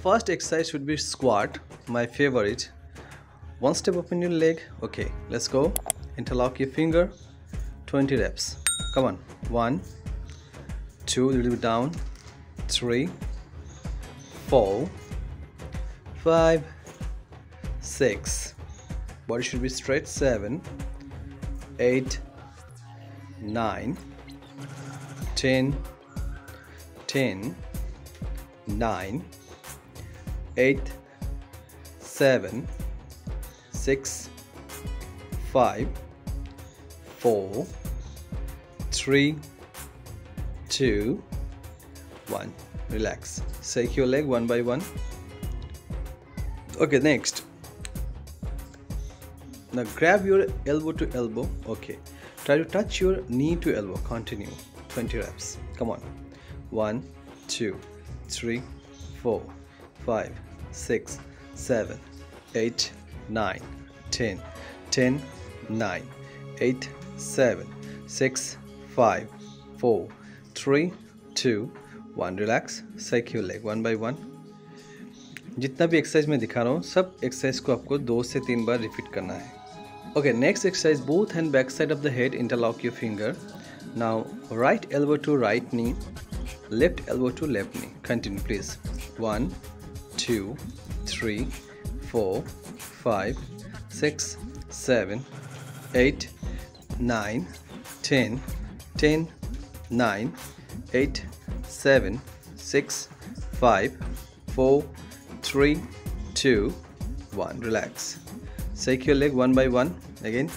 First exercise should be squat, my favorite. One step open your leg. Okay, let's go. Interlock your finger. 20 reps. Come on. 1, 2, little bit down. 3, 4, 5, 6. Body should be straight. 7, 8, 9, 10, 10, 9, 8, 7, 6, 5, 4, 3, 2, 1. Relax. Shake your leg one by one. Okay, next. Now grab your elbow to elbow. Okay. Try to touch your knee to elbow. Continue. 20 reps. Come on. 1, 2, 3, 4, 5, 6, 7, 8, 9, 10, 10, 9, 8, 7, 6, 5, 4, 3, 2, 1. Relax. Shake your leg one by one. जितना भी exercise मैं दिखा रहा हूँ सब exercise को आपको 2 से 3 बार रिपीट करना है. Okay, next exercise, both hand back side of the head, interlock your finger. Now right elbow to right knee, left elbow to left knee. Continue please. 1, 2, 3, 4, 5, 6, 7, 8, 9, 10, 10, 9, 8, 7, 6, 5, 4, 3, 2, 1. Relax. Shake your leg one by one again.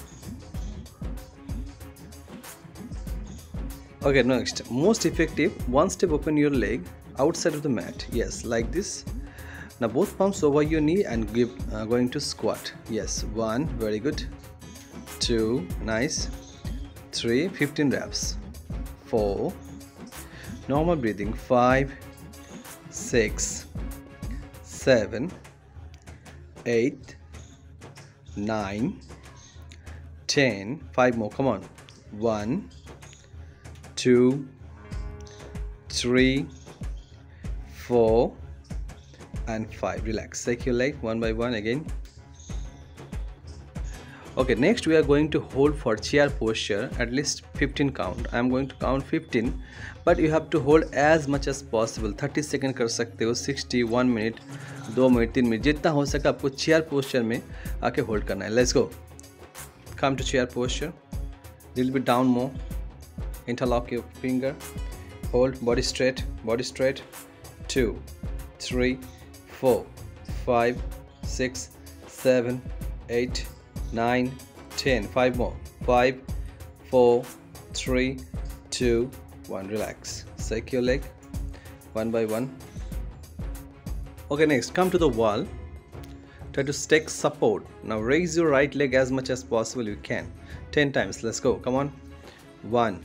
Okay, next, most effective, one step open your leg outside of the mat. Yes, like this. Now both palms over your knee and going to squat. Yes, 1, very good. 2, nice. 3, 15 reps. 4, normal breathing. 5, 6, 7, 8, 9, 10, 5 more, come on. 1, 2, 3, 4 and 5. Relax. Shake your leg one by one again. Okay, next we are going to hold for chair posture at least 15 count. I am going to count 15, but you have to hold as much as possible. 30 second कर सकते हो, 60, 1 minute, 2 minute, 3 minute, जितना हो सके आपको chair posture में आके hold करना है. Let's go. Come to chair posture. Little bit down more. Interlock your finger. Hold. Body straight. Body straight. 2, 3, 4, 5, 6, 7, 8, 9, 10. 5 more. 5, 4, 3, 2, 1. Relax. Shake your leg one by one. Okay, next, come to the wall. Try to take support. Now raise your right leg as much as possible you can. 10 times. Let's go. Come on. 1,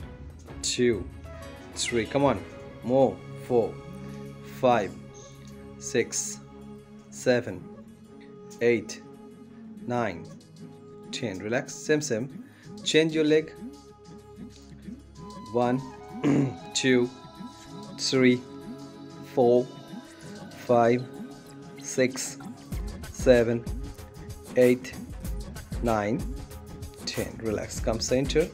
2, 3. Come on. More. 4, 5, 6, 7, 8, 9, 10. Relax. Same. Change your leg. 1, 2, 3, 4, 5, 6, 7, 8, 9, 10. Relax. Come center.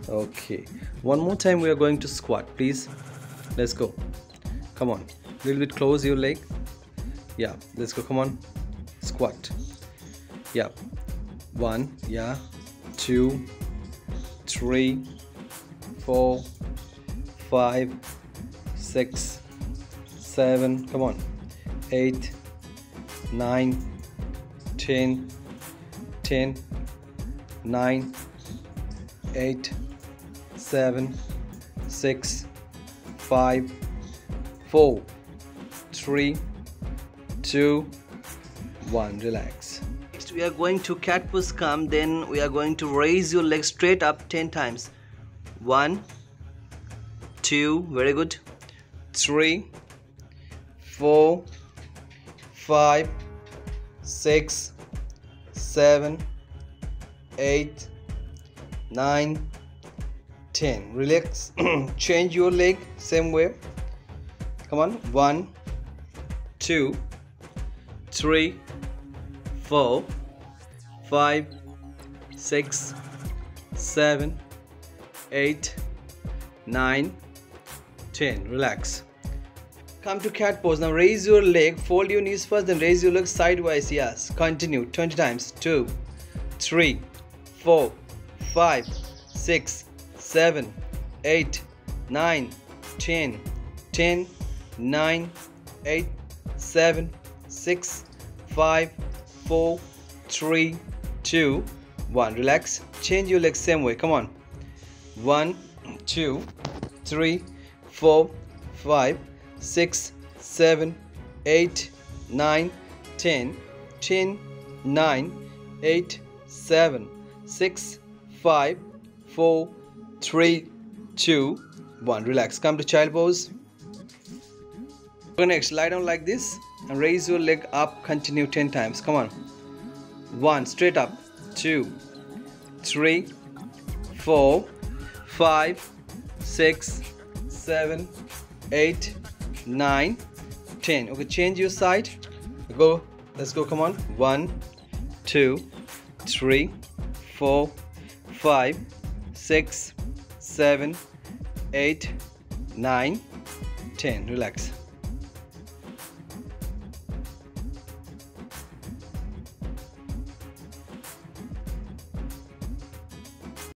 Okay. One more time we are going to squat, please. Let's go. Come on. Little bit close your leg. Yeah. Let's go. Come on. Squat. Yeah. 1. Yeah. 2, 3, 4, 5, 6, 7. Come on. 8, 9, 10, 10, 9, 8, 7, 6, 5, 4, 3, 2, 1. Relax. Next we are going to cat push come. Then we are going to raise your leg straight up 10 times. 1, 2, very good. 3, 4, 5, 6, 7, 8, 9, 10. Relax. Change your leg same way. Come on. 1 2 3 4 5 6 7 8 9 10. Relax. Come to cat pose. Now raise your leg, fold your knees first, then raise your leg sideways. Yes. Continue 20 times. 2 3 4 5 6 7 8 9 10. 10 9 8 7 6 5 4 3 2 1. Relax. Change your legs same way. Come on. 1 2 3 4 5 6 7 8 9 10. 10 9 8 7 6 5 4 3 2 1. Relax. Come to child pose. Next, lie down like this and raise your leg up. Continue 10 times. Come on. 1 straight up, 2 3 4 5 6 7 8 9 10. Okay, change your side. Go. Let's go. Come on. 1 2 3 4 5 6 7 8 9 10. Relax.